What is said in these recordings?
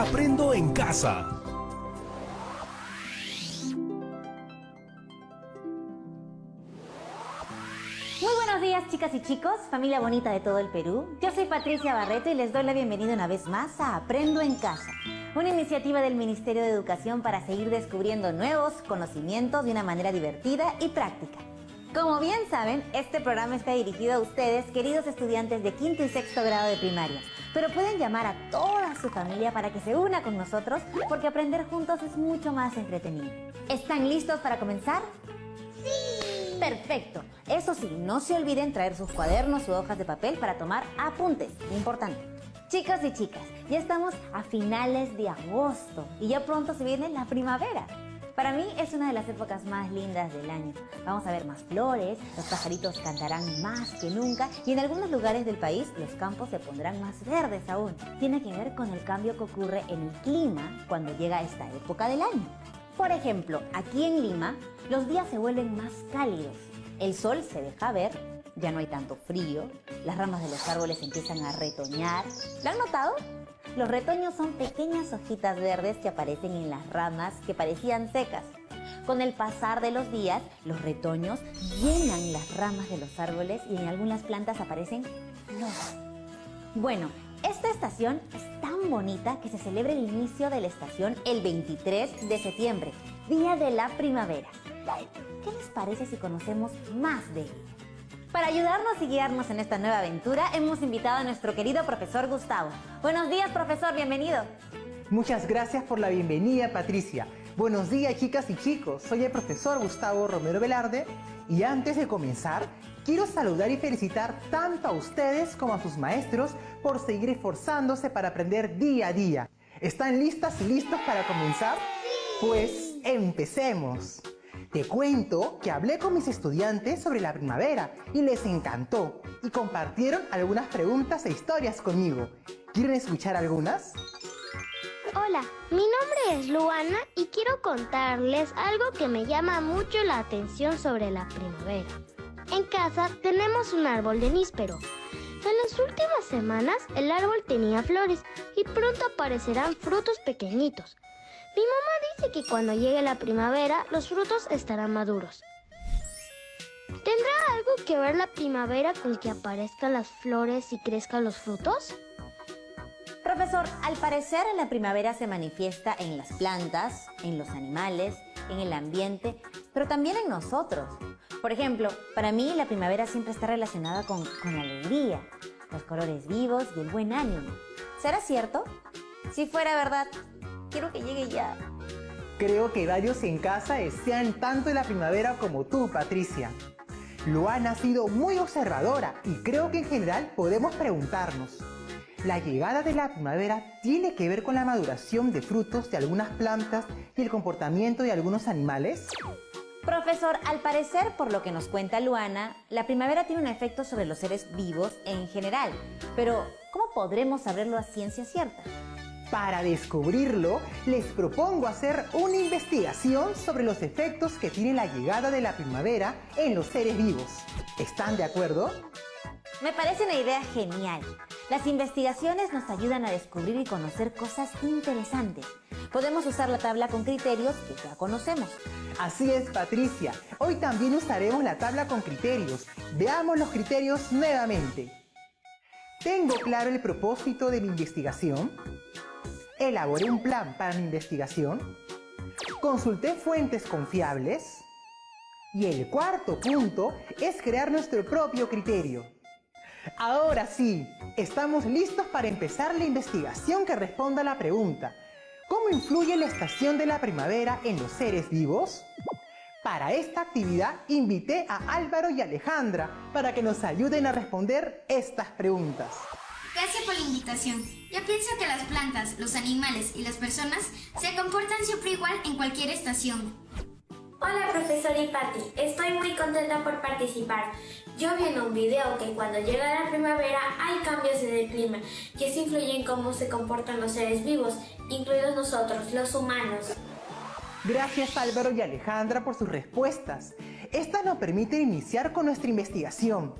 Aprendo en casa. Muy buenos días, chicas y chicos, familia bonita de todo el Perú. Yo soy Patricia Barreto y les doy la bienvenida una vez más a Aprendo en Casa, una iniciativa del Ministerio de Educación para seguir descubriendo nuevos conocimientos de una manera divertida y práctica. Como bien saben, este programa está dirigido a ustedes, queridos estudiantes de quinto y sexto grado de primaria, pero pueden llamar a toda su familia para que se una con nosotros, porque aprender juntos es mucho más entretenido. ¿Están listos para comenzar? ¡Sí! Perfecto. Eso sí, no se olviden traer sus cuadernos u hojas de papel para tomar apuntes. Importante. Chicos y chicas, ya estamos a finales de agosto y ya pronto se viene la primavera. Para mí es una de las épocas más lindas del año. Vamos a ver más flores, los pajaritos cantarán más que nunca y en algunos lugares del país los campos se pondrán más verdes aún. Tiene que ver con el cambio que ocurre en el clima cuando llega esta época del año. Por ejemplo, aquí en Lima, los días se vuelven más cálidos. El sol se deja ver, ya no hay tanto frío, las ramas de los árboles empiezan a retoñar. ¿Lo han notado? Los retoños son pequeñas hojitas verdes que aparecen en las ramas que parecían secas. Con el pasar de los días, los retoños llenan las ramas de los árboles y en algunas plantas aparecen flores. Bueno, esta estación es tan bonita que se celebra el inicio de la estación el 23 de septiembre, día de la primavera. ¿Qué les parece si conocemos más de ella? Para ayudarnos y guiarnos en esta nueva aventura, hemos invitado a nuestro querido profesor Gustavo. Buenos días, profesor, bienvenido. Muchas gracias por la bienvenida, Patricia. Buenos días, chicas y chicos. Soy el profesor Gustavo Romero Velarde y antes de comenzar, quiero saludar y felicitar tanto a ustedes como a sus maestros por seguir esforzándose para aprender día a día. ¿Están listas y listos para comenzar? Pues empecemos. Te cuento que hablé con mis estudiantes sobre la primavera y les encantó y compartieron algunas preguntas e historias conmigo. ¿Quieren escuchar algunas? Hola, mi nombre es Luana y quiero contarles algo que me llama mucho la atención sobre la primavera. En casa tenemos un árbol de níspero. En las últimas semanas el árbol tenía flores y pronto aparecerán frutos pequeñitos. Mi mamá dice que cuando llegue la primavera los frutos estarán maduros. ¿Tendrá algo que ver la primavera con que aparezcan las flores y crezcan los frutos? Profesor, al parecer la primavera se manifiesta en las plantas, en los animales, en el ambiente, pero también en nosotros. Por ejemplo, para mí la primavera siempre está relacionada con la alegría, los colores vivos y el buen ánimo. ¿Será cierto? Si fuera verdad, quiero que llegue ya. Creo que varios en casa desean tanto la primavera como tú, Patricia. Luana ha sido muy observadora y creo que en general podemos preguntarnos: ¿la llegada de la primavera tiene que ver con la maduración de frutos de algunas plantas y el comportamiento de algunos animales? Profesor, al parecer, por lo que nos cuenta Luana, la primavera tiene un efecto sobre los seres vivos en general. Pero, ¿cómo podremos saberlo a ciencia cierta? Para descubrirlo, les propongo hacer una investigación sobre los efectos que tiene la llegada de la primavera en los seres vivos. ¿Están de acuerdo? Me parece una idea genial. Las investigaciones nos ayudan a descubrir y conocer cosas interesantes. Podemos usar la tabla con criterios que ya conocemos. Así es, Patricia. Hoy también usaremos la tabla con criterios. Veamos los criterios nuevamente. ¿Tengo claro el propósito de mi investigación? ¿Elaboré un plan para mi investigación? ¿Consulté fuentes confiables? Y el cuarto punto es crear nuestro propio criterio. Ahora sí, estamos listos para empezar la investigación que responda a la pregunta: ¿cómo influye la estación de la primavera en los seres vivos? Para esta actividad invité a Álvaro y Alejandra para que nos ayuden a responder estas preguntas. Gracias por la invitación. Yo pienso que las plantas, los animales y las personas se comportan siempre igual en cualquier estación. Hola profesor y Patti, estoy muy contenta por participar. Yo vi en un video que cuando llega la primavera hay cambios en el clima que se influyen en cómo se comportan los seres vivos, incluidos nosotros, los humanos. Gracias Álvaro y Alejandra por sus respuestas. Estas nos permiten iniciar con nuestra investigación.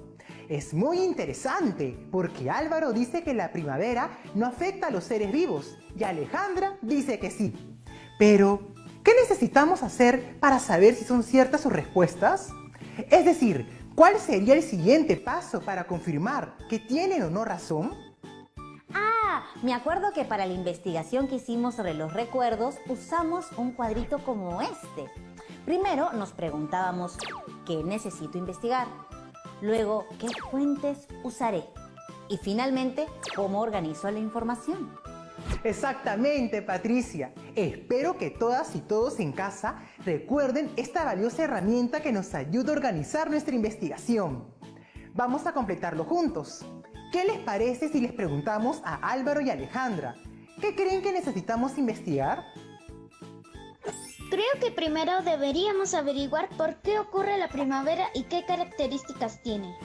Es muy interesante, porque Álvaro dice que la primavera no afecta a los seres vivos y Alejandra dice que sí. Pero, ¿qué necesitamos hacer para saber si son ciertas sus respuestas? Es decir, ¿cuál sería el siguiente paso para confirmar que tienen o no razón? Ah, me acuerdo que para la investigación que hicimos sobre los recuerdos usamos un cuadrito como este. Primero nos preguntábamos ¿qué necesito investigar? Luego, ¿qué fuentes usaré? Y finalmente, ¿cómo organizo la información? Exactamente, Patricia. Espero que todas y todos en casa recuerden esta valiosa herramienta que nos ayuda a organizar nuestra investigación. Vamos a completarlo juntos. ¿Qué les parece si les preguntamos a Álvaro y Alejandra? ¿Qué creen que necesitamos investigar? Creo que primero deberíamos averiguar por qué ocurre la primavera y qué características tiene.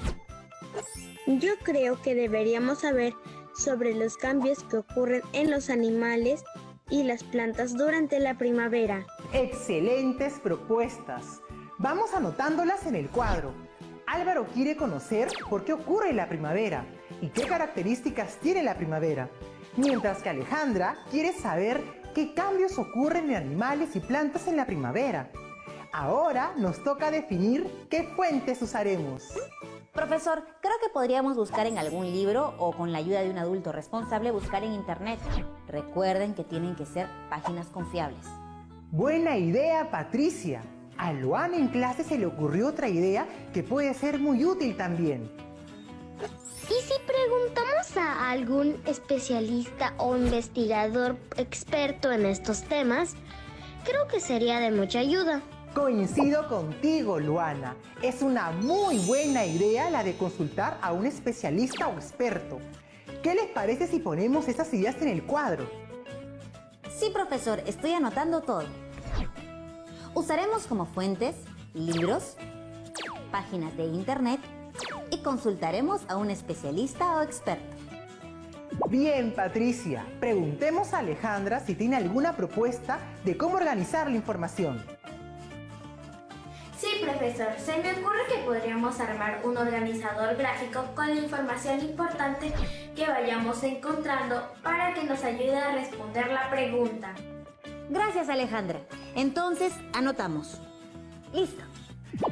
Yo creo que deberíamos saber sobre los cambios que ocurren en los animales y las plantas durante la primavera. Excelentes propuestas. Vamos anotándolas en el cuadro. Álvaro quiere conocer por qué ocurre la primavera y qué características tiene la primavera, mientras que Alejandra quiere saber qué cambios ocurren en animales y plantas en la primavera. Ahora nos toca definir qué fuentes usaremos. Profesor, creo que podríamos buscar en algún libro o con la ayuda de un adulto responsable buscar en internet. Recuerden que tienen que ser páginas confiables. Buena idea, Patricia. A Luana en clase se le ocurrió otra idea que puede ser muy útil también. ¿Y si preguntamos a algún especialista o investigador experto en estos temas? Creo que sería de mucha ayuda. Coincido contigo, Luana. Es una muy buena idea la de consultar a un especialista o experto. ¿Qué les parece si ponemos esas ideas en el cuadro? Sí, profesor, estoy anotando todo. Usaremos como fuentes libros, páginas de internet y consultaremos a un especialista o experto. Bien, Patricia. Preguntemos a Alejandra si tiene alguna propuesta de cómo organizar la información. Sí, profesor, se me ocurre que podríamos armar un organizador gráfico con la información importante que vayamos encontrando para que nos ayude a responder la pregunta. Gracias, Alejandra. Entonces, anotamos. Listo.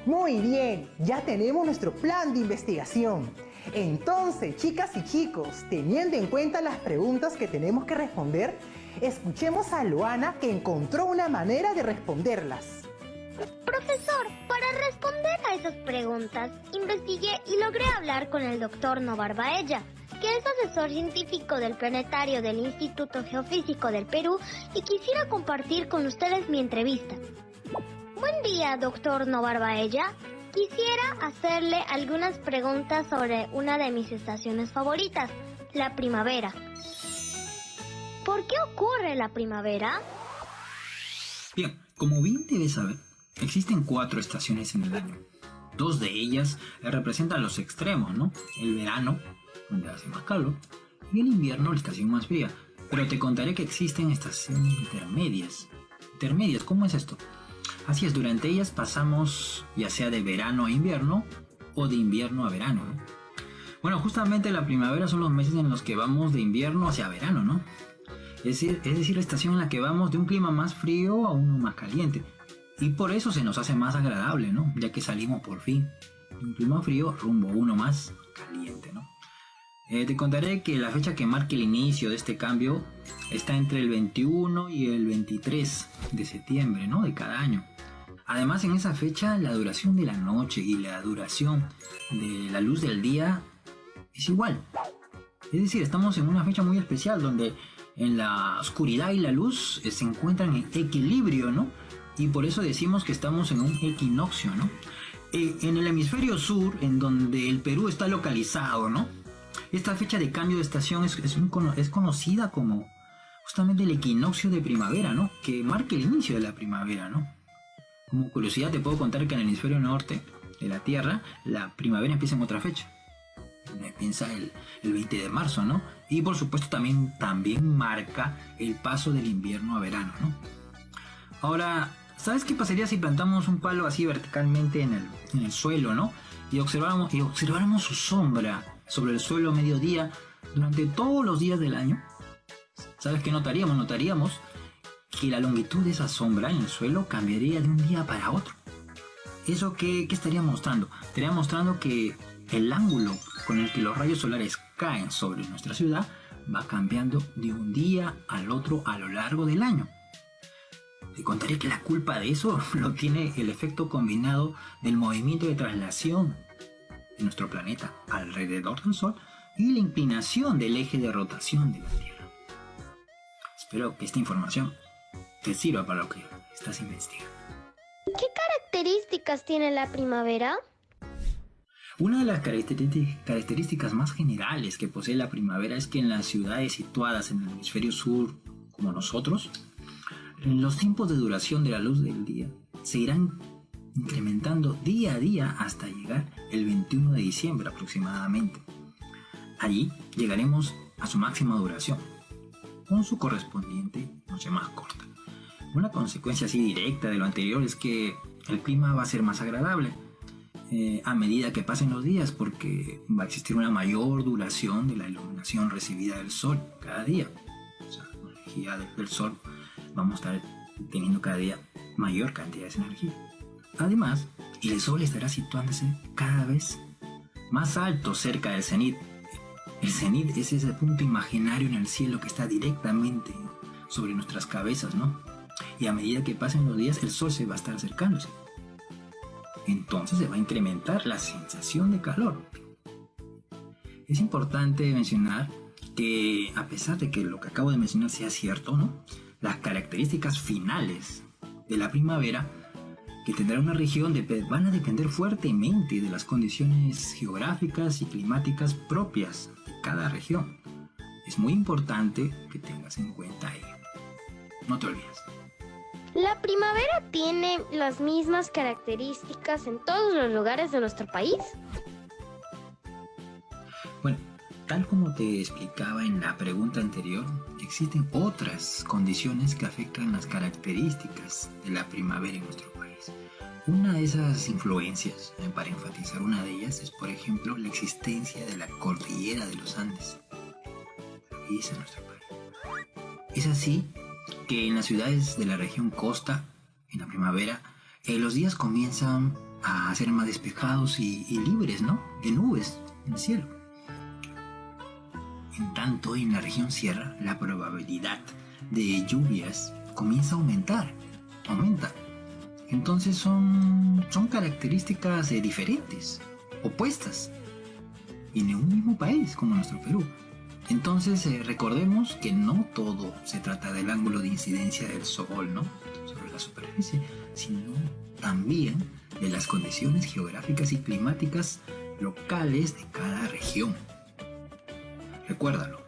Muy bien, ya tenemos nuestro plan de investigación. Entonces, chicas y chicos, teniendo en cuenta las preguntas que tenemos que responder, escuchemos a Luana que encontró una manera de responderlas. Profesor, para responder a esas preguntas, investigué y logré hablar con el doctor Novar Baella, que es asesor científico del planetario del Instituto Geofísico del Perú, y quisiera compartir con ustedes mi entrevista. Buen día, doctor Novar Baella. Quisiera hacerle algunas preguntas sobre una de mis estaciones favoritas, la primavera. ¿Por qué ocurre la primavera? Bien, como bien debes saber, existen 4 estaciones en el año. 2 de ellas representan los extremos, ¿no? El verano, donde hace más calor, y el invierno, la estación más fría. Pero te contaré que existen estaciones intermedias. ¿Intermedias? ¿Cómo es esto? Así es, durante ellas pasamos ya sea de verano a invierno o de invierno a verano, ¿no? Bueno, justamente la primavera son los meses en los que vamos de invierno hacia verano, ¿no? Es decir, la estación en la que vamos de un clima más frío a uno más caliente. Y por eso se nos hace más agradable, ¿no? Ya que salimos por fin de un clima frío rumbo a uno más caliente, ¿no? Te contaré que la fecha que marca el inicio de este cambio está entre el 21 y el 23 de septiembre, ¿no? De cada año. Además, en esa fecha la duración de la noche y la duración de la luz del día es igual. Es decir, estamos en una fecha muy especial donde en la oscuridad y la luz se encuentran en equilibrio, ¿no? Y por eso decimos que estamos en un equinoccio, ¿no? En el hemisferio sur, en donde el Perú está localizado, ¿no? Esta fecha de cambio de estación es conocida como justamente el equinoccio de primavera, ¿no? Que marca el inicio de la primavera, ¿no? Como curiosidad te puedo contar que en el hemisferio norte de la Tierra, la primavera empieza en otra fecha. Empieza el 20 de marzo, ¿no? Y por supuesto también marca el paso del invierno a verano, ¿no? Ahora, ¿sabes qué pasaría si plantamos un palo así verticalmente en el suelo, ¿no? y observáramos su sombra sobre el suelo a mediodía durante todos los días del año, ¿sabes qué notaríamos? Notaríamos que la longitud de esa sombra en el suelo cambiaría de un día para otro. ¿Eso qué estaría mostrando? Estaría mostrando que el ángulo con el que los rayos solares caen sobre nuestra ciudad va cambiando de un día al otro a lo largo del año. Te contaré que la culpa de eso lo tiene el efecto combinado del movimiento de traslación de nuestro planeta alrededor del Sol y la inclinación del eje de rotación de la Tierra. Espero que esta información te sirva para lo que estás investigando. ¿Qué características tiene la primavera? Una de las características más generales que posee la primavera es que en las ciudades situadas en el hemisferio sur, como nosotros, los tiempos de duración de la luz del día se irán incrementando día a día hasta llegar el 21 de diciembre aproximadamente. Allí llegaremos a su máxima duración, con su correspondiente noche más corta. Una consecuencia así directa de lo anterior es que el clima va a ser más agradable a medida que pasen los días, porque va a existir una mayor duración de la iluminación recibida del sol cada día. O sea, la energía del sol, vamos a estar teniendo cada día mayor cantidad de energía. Además, el sol estará situándose cada vez más alto cerca del cenit. El cenit es ese punto imaginario en el cielo que está directamente sobre nuestras cabezas, ¿no? Y a medida que pasen los días, el sol se va a estar acercándose. Entonces se va a incrementar la sensación de calor. Es importante mencionar que, a pesar de que lo que acabo de mencionar sea cierto, ¿no?, las características finales de la primavera que tendrá una región van a depender fuertemente de las condiciones geográficas y climáticas propias de cada región. Es muy importante que tengas en cuenta ello. No te olvides. ¿La primavera tiene las mismas características en todos los lugares de nuestro país? Bueno, tal como te explicaba en la pregunta anterior, existen otras condiciones que afectan las características de la primavera en nuestro país. Una de esas influencias, para enfatizar una de ellas, es por ejemplo la existencia de la cordillera de los Andes. Es en nuestro país. Es así que en las ciudades de la región costa, en la primavera, los días comienzan a ser más despejados y libres, ¿no?, de nubes en el cielo. En tanto, en la región sierra, la probabilidad de lluvias comienza a aumenta. Entonces son características diferentes, opuestas, y en un mismo país como nuestro Perú. Entonces recordemos que no todo se trata del ángulo de incidencia del sol, ¿no?, sobre la superficie, sino también de las condiciones geográficas y climáticas locales de cada región. Recuérdalo.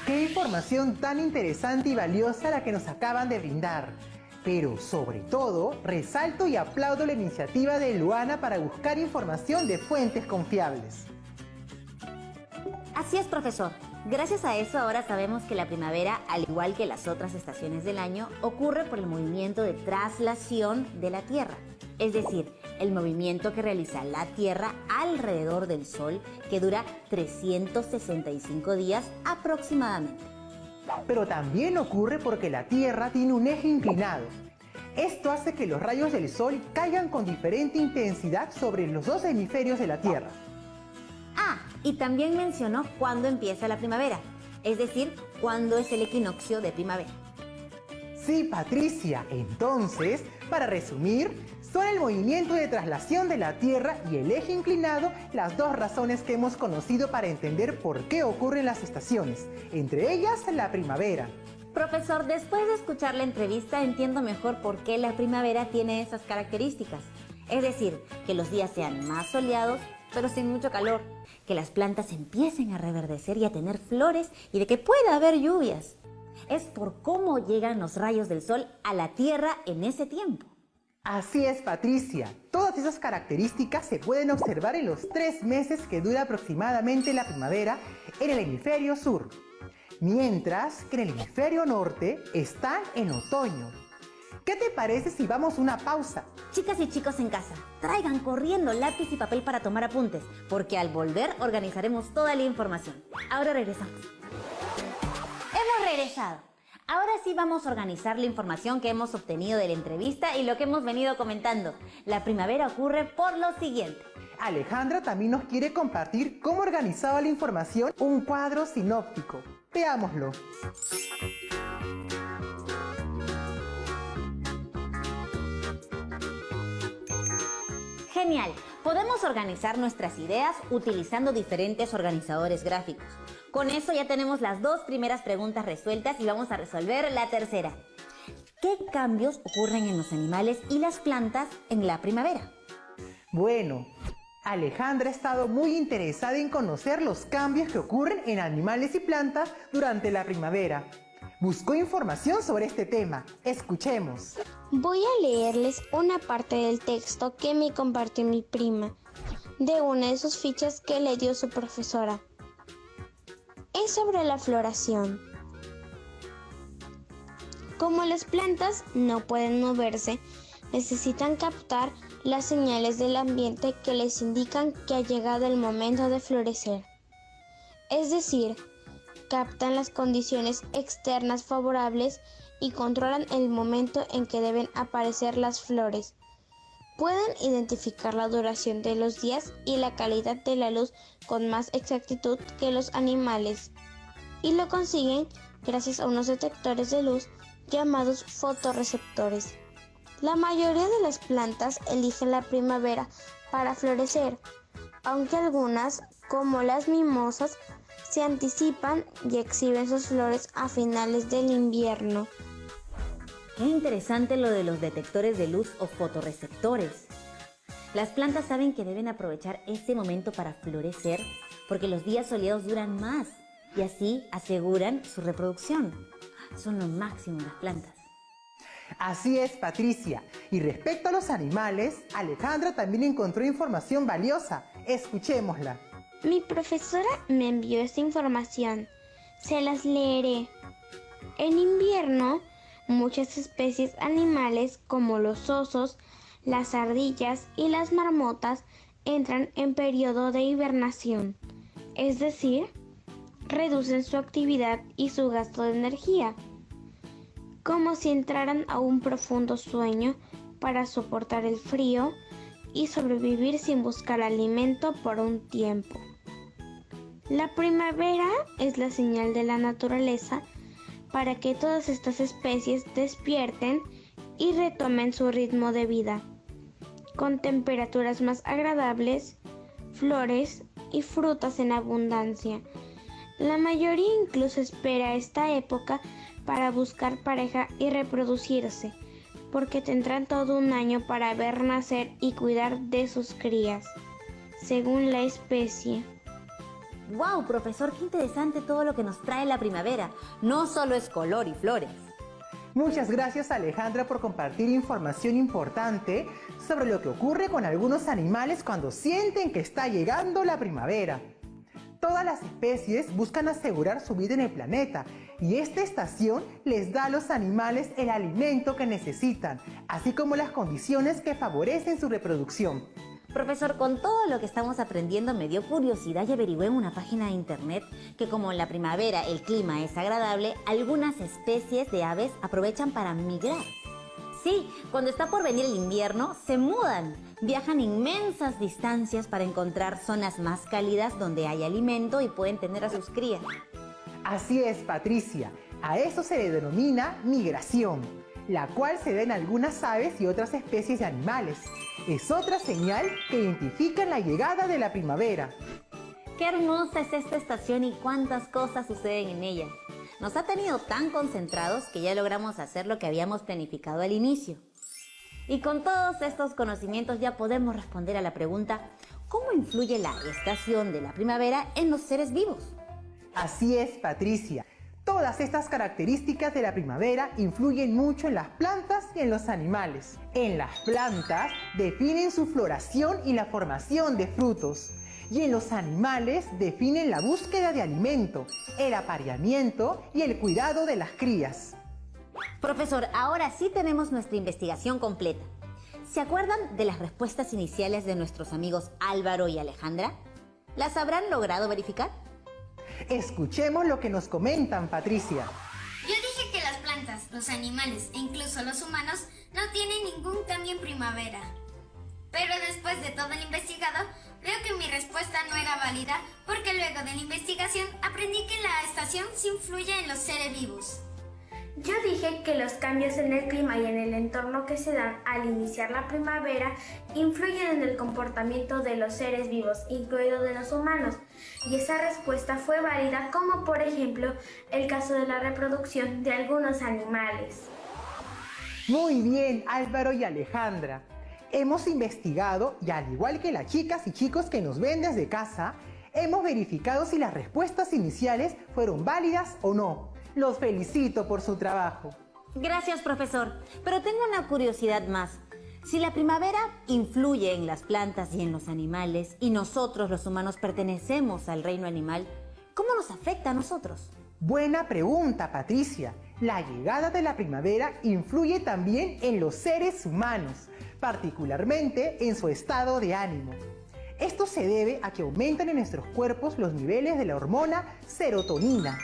Qué información tan interesante y valiosa la que nos acaban de brindar. Pero sobre todo, resalto y aplaudo la iniciativa de Luana para buscar información de fuentes confiables. Así es, profesor. Gracias a eso ahora sabemos que la primavera, al igual que las otras estaciones del año, ocurre por el movimiento de traslación de la Tierra. Es decir, el movimiento que realiza la Tierra alrededor del Sol, que dura 365 días aproximadamente. Pero también ocurre porque la Tierra tiene un eje inclinado. Esto hace que los rayos del Sol caigan con diferente intensidad sobre los dos hemisferios de la Tierra. Ah, y también mencionó cuándo empieza la primavera, es decir, cuándo es el equinoccio de primavera. Sí, Patricia. Entonces, para resumir, son el movimiento de traslación de la Tierra y el eje inclinado las dos razones que hemos conocido para entender por qué ocurren las estaciones, entre ellas la primavera. Profesor, después de escuchar la entrevista entiendo mejor por qué la primavera tiene esas características. Es decir, que los días sean más soleados, pero sin mucho calor, que las plantas empiecen a reverdecer y a tener flores y de que pueda haber lluvias. Es por cómo llegan los rayos del sol a la Tierra en ese tiempo. Así es, Patricia. Todas esas características se pueden observar en los 3 meses que dura aproximadamente la primavera en el hemisferio sur, mientras que en el hemisferio norte están en otoño. ¿Qué te parece si vamos a una pausa? Chicas y chicos en casa, traigan corriendo lápiz y papel para tomar apuntes, porque al volver organizaremos toda la información. Ahora regresamos. Hemos regresado. Ahora sí vamos a organizar la información que hemos obtenido de la entrevista y lo que hemos venido comentando. La primavera ocurre por lo siguiente. Alejandra también nos quiere compartir cómo organizaba la información un cuadro sinóptico. Veámoslo. Genial, podemos organizar nuestras ideas utilizando diferentes organizadores gráficos. Con eso ya tenemos las dos primeras preguntas resueltas y vamos a resolver la tercera. ¿Qué cambios ocurren en los animales y las plantas en la primavera? Bueno, Alejandra ha estado muy interesada en conocer los cambios que ocurren en animales y plantas durante la primavera. Buscó información sobre este tema. Escuchemos. Voy a leerles una parte del texto que me compartió mi prima, de una de sus fichas que le dio su profesora. Es sobre la floración. Como las plantas no pueden moverse, necesitan captar las señales del ambiente que les indican que ha llegado el momento de florecer. Es decir, captan las condiciones externas favorables y controlan el momento en que deben aparecer las flores. Pueden identificar la duración de los días y la calidad de la luz con más exactitud que los animales, y lo consiguen gracias a unos detectores de luz llamados fotorreceptores. La mayoría de las plantas eligen la primavera para florecer, aunque algunas, como las mimosas, se anticipan y exhiben sus flores a finales del invierno. Qué interesante lo de los detectores de luz o fotorreceptores. Las plantas saben que deben aprovechar este momento para florecer porque los días soleados duran más y así aseguran su reproducción. Son lo máximo las plantas. Así es, Patricia. Y respecto a los animales, Alejandra también encontró información valiosa. Escuchémosla. Mi profesora me envió esta información. Se las leeré. En invierno, muchas especies animales como los osos, las ardillas y las marmotas entran en periodo de hibernación, es decir, reducen su actividad y su gasto de energía, como si entraran a un profundo sueño para soportar el frío y sobrevivir sin buscar alimento por un tiempo. La primavera es la señal de la naturaleza para que todas estas especies despierten y retomen su ritmo de vida, con temperaturas más agradables, flores y frutas en abundancia. La mayoría incluso espera esta época para buscar pareja y reproducirse, porque tendrán todo un año para ver nacer y cuidar de sus crías, según la especie. ¡Wow, profesor! ¡Qué interesante todo lo que nos trae la primavera! No solo es color y flores. Muchas gracias, Alejandra, por compartir información importante sobre lo que ocurre con algunos animales cuando sienten que está llegando la primavera. Todas las especies buscan asegurar su vida en el planeta y esta estación les da a los animales el alimento que necesitan, así como las condiciones que favorecen su reproducción. Profesor, con todo lo que estamos aprendiendo me dio curiosidad y averigüé en una página de internet que como en la primavera el clima es agradable, algunas especies de aves aprovechan para migrar. Sí, cuando está por venir el invierno, se mudan. Viajan inmensas distancias para encontrar zonas más cálidas donde hay alimento y pueden tener a sus crías. Así es, Patricia. A eso se le denomina migración, la cual se da en algunas aves y otras especies de animales. Es otra señal que identifica la llegada de la primavera. Qué hermosa es esta estación y cuántas cosas suceden en ella. Nos ha tenido tan concentrados que ya logramos hacer lo que habíamos planificado al inicio. Y con todos estos conocimientos ya podemos responder a la pregunta: ¿cómo influye la estación de la primavera en los seres vivos? Así es, Patricia. Todas estas características de la primavera influyen mucho en las plantas y en los animales. En las plantas definen su floración y la formación de frutos. Y en los animales definen la búsqueda de alimento, el apareamiento y el cuidado de las crías. Profesor, ahora sí tenemos nuestra investigación completa. ¿Se acuerdan de las respuestas iniciales de nuestros amigos Álvaro y Alejandra? ¿Las habrán logrado verificar? Escuchemos lo que nos comentan, Patricia. Yo dije que las plantas, los animales e incluso los humanos no tienen ningún cambio en primavera. Pero después de todo el investigado, veo que mi respuesta no era válida porque luego de la investigación aprendí que la estación sí influye en los seres vivos. Yo dije que los cambios en el clima y en el entorno que se dan al iniciar la primavera influyen en el comportamiento de los seres vivos, incluidos de los humanos, y esa respuesta fue válida como por ejemplo el caso de la reproducción de algunos animales. Muy bien, Álvaro y Alejandra. Hemos investigado y al igual que las chicas y chicos que nos ven desde casa, hemos verificado si las respuestas iniciales fueron válidas o no. Los felicito por su trabajo. Gracias, profesor. Pero tengo una curiosidad más. Si la primavera influye en las plantas y en los animales, y nosotros los humanos pertenecemos al reino animal, ¿cómo nos afecta a nosotros? Buena pregunta, Patricia. La llegada de la primavera influye también en los seres humanos, particularmente en su estado de ánimo. Esto se debe a que aumentan en nuestros cuerpos los niveles de la hormona serotonina,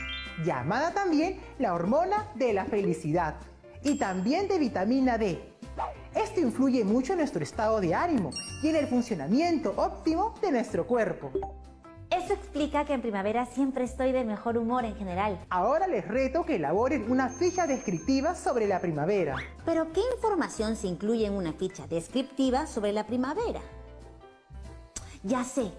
llamada también la hormona de la felicidad, y también de vitamina D. Esto influye mucho en nuestro estado de ánimo y en el funcionamiento óptimo de nuestro cuerpo. Eso explica que en primavera siempre estoy de mejor humor en general. Ahora les reto que elaboren una ficha descriptiva sobre la primavera. ¿Pero qué información se incluye en una ficha descriptiva sobre la primavera? Ya sé,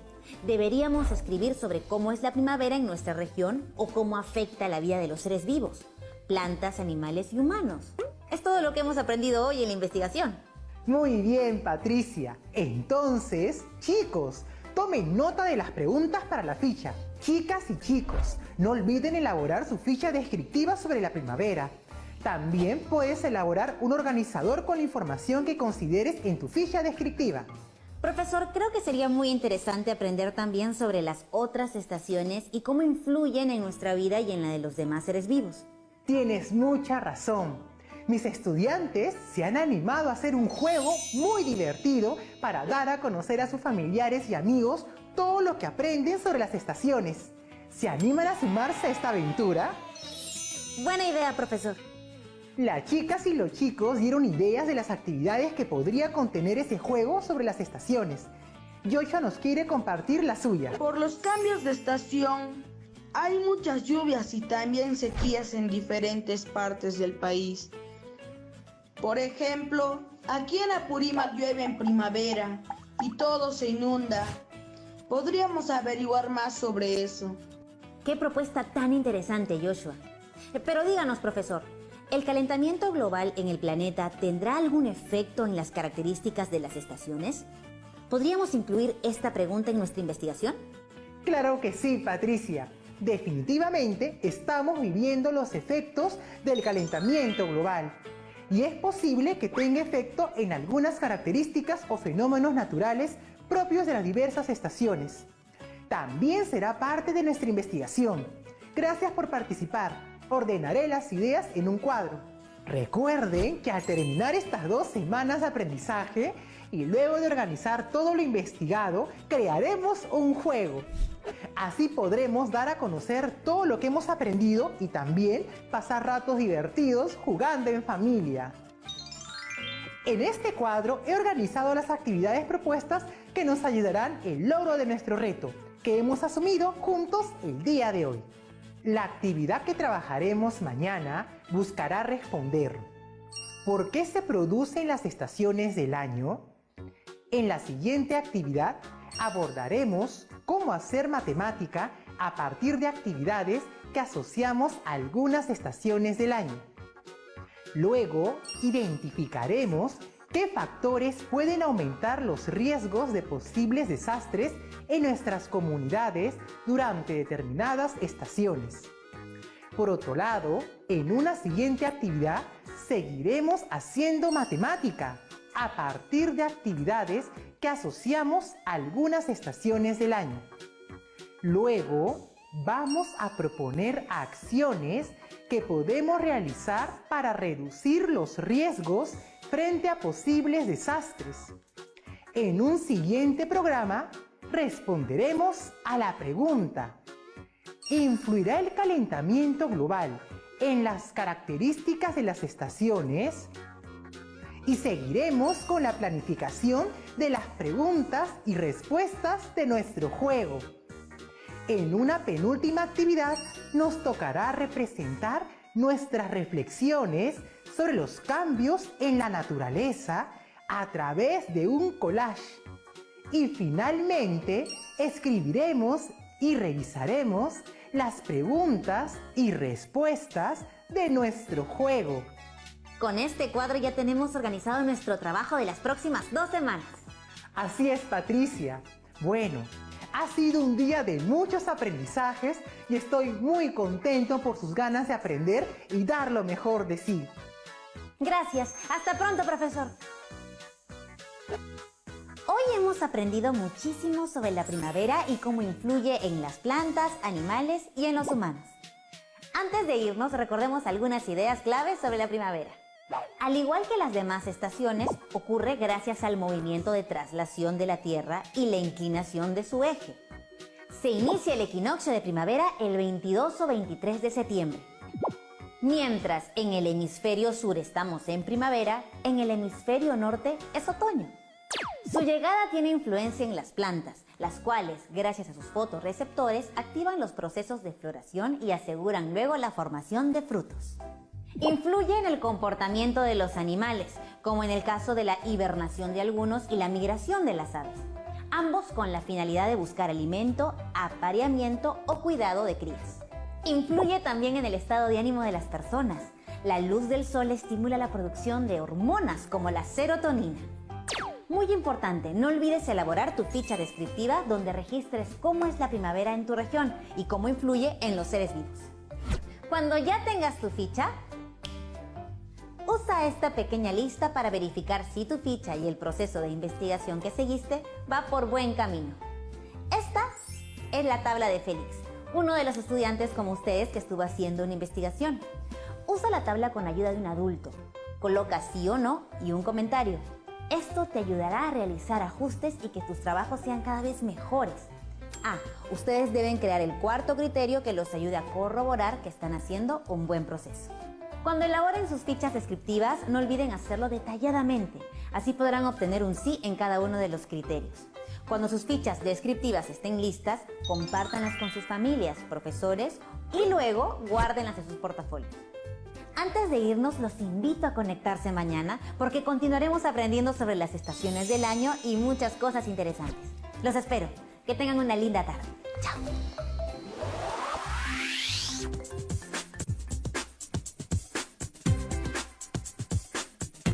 deberíamos escribir sobre cómo es la primavera en nuestra región o cómo afecta la vida de los seres vivos, plantas, animales y humanos. Es todo lo que hemos aprendido hoy en la investigación. Muy bien, Patricia. Entonces, chicos, tomen nota de las preguntas para la ficha. Chicas y chicos, no olviden elaborar su ficha descriptiva sobre la primavera. También puedes elaborar un organizador con la información que consideres en tu ficha descriptiva. Profesor, creo que sería muy interesante aprender también sobre las otras estaciones y cómo influyen en nuestra vida y en la de los demás seres vivos. Tienes mucha razón. Mis estudiantes se han animado a hacer un juego muy divertido para dar a conocer a sus familiares y amigos todo lo que aprenden sobre las estaciones. ¿Se animan a sumarse a esta aventura? Buena idea, profesor. Las chicas y los chicos dieron ideas de las actividades que podría contener ese juego sobre las estaciones. Joshua nos quiere compartir la suya. Por los cambios de estación, hay muchas lluvias y también sequías en diferentes partes del país. Por ejemplo, aquí en Apurímac llueve en primavera y todo se inunda. Podríamos averiguar más sobre eso. Qué propuesta tan interesante, Joshua. Pero díganos, profesor, ¿el calentamiento global en el planeta tendrá algún efecto en las características de las estaciones? ¿Podríamos incluir esta pregunta en nuestra investigación? Claro que sí, Patricia. Definitivamente estamos viviendo los efectos del calentamiento global. Y es posible que tenga efecto en algunas características o fenómenos naturales propios de las diversas estaciones. También será parte de nuestra investigación. Gracias por participar. Ordenaré las ideas en un cuadro. Recuerden que al terminar estas 2 semanas de aprendizaje y luego de organizar todo lo investigado, crearemos un juego. Así podremos dar a conocer todo lo que hemos aprendido y también pasar ratos divertidos jugando en familia. En este cuadro he organizado las actividades propuestas que nos ayudarán en el logro de nuestro reto, que hemos asumido juntos el día de hoy. La actividad que trabajaremos mañana buscará responder: ¿por qué se producen las estaciones del año? En la siguiente actividad abordaremos cómo hacer matemática a partir de actividades que asociamos a algunas estaciones del año. Luego, identificaremos qué factores pueden aumentar los riesgos de posibles desastres en nuestras comunidades durante determinadas estaciones. Por otro lado, en una siguiente actividad seguiremos haciendo matemática a partir de actividades que asociamos a algunas estaciones del año. Luego, vamos a proponer acciones que podemos realizar para reducir los riesgos frente a posibles desastres. En un siguiente programa responderemos a la pregunta: ¿influirá el calentamiento global en las características de las estaciones? Y seguiremos con la planificación de las preguntas y respuestas de nuestro juego. En una penúltima actividad nos tocará representar nuestras reflexiones sobre los cambios en la naturaleza a través de un collage. Y finalmente escribiremos y revisaremos las preguntas y respuestas de nuestro juego. Con este cuadro ya tenemos organizado nuestro trabajo de las próximas 2 semanas. Así es, Patricia. Bueno, ha sido un día de muchos aprendizajes y estoy muy contento por sus ganas de aprender y dar lo mejor de sí. Gracias. Hasta pronto, profesor. Hoy hemos aprendido muchísimo sobre la primavera y cómo influye en las plantas, animales y en los humanos. Antes de irnos, recordemos algunas ideas claves sobre la primavera. Al igual que las demás estaciones, ocurre gracias al movimiento de traslación de la Tierra y la inclinación de su eje. Se inicia el equinoccio de primavera el 22 o 23 de septiembre. Mientras en el hemisferio sur estamos en primavera, en el hemisferio norte es otoño. Su llegada tiene influencia en las plantas, las cuales, gracias a sus fotorreceptores, activan los procesos de floración y aseguran luego la formación de frutos. Influye en el comportamiento de los animales, como en el caso de la hibernación de algunos y la migración de las aves, ambos con la finalidad de buscar alimento, apareamiento o cuidado de crías. Influye también en el estado de ánimo de las personas. La luz del sol estimula la producción de hormonas como la serotonina. Muy importante, no olvides elaborar tu ficha descriptiva donde registres cómo es la primavera en tu región y cómo influye en los seres vivos. Cuando ya tengas tu ficha, usa esta pequeña lista para verificar si tu ficha y el proceso de investigación que seguiste va por buen camino. Esta es la tabla de Félix, uno de los estudiantes como ustedes que estuvo haciendo una investigación. Usa la tabla con ayuda de un adulto. Coloca sí o no y un comentario. Esto te ayudará a realizar ajustes y que tus trabajos sean cada vez mejores. Ustedes deben crear el cuarto criterio que los ayude a corroborar que están haciendo un buen proceso. Cuando elaboren sus fichas descriptivas, no olviden hacerlo detalladamente. Así podrán obtener un sí en cada uno de los criterios. Cuando sus fichas descriptivas estén listas, compártanlas con sus familias, profesores y luego guárdenlas en sus portafolios. Antes de irnos, los invito a conectarse mañana porque continuaremos aprendiendo sobre las estaciones del año y muchas cosas interesantes. Los espero. Que tengan una linda tarde. Chao.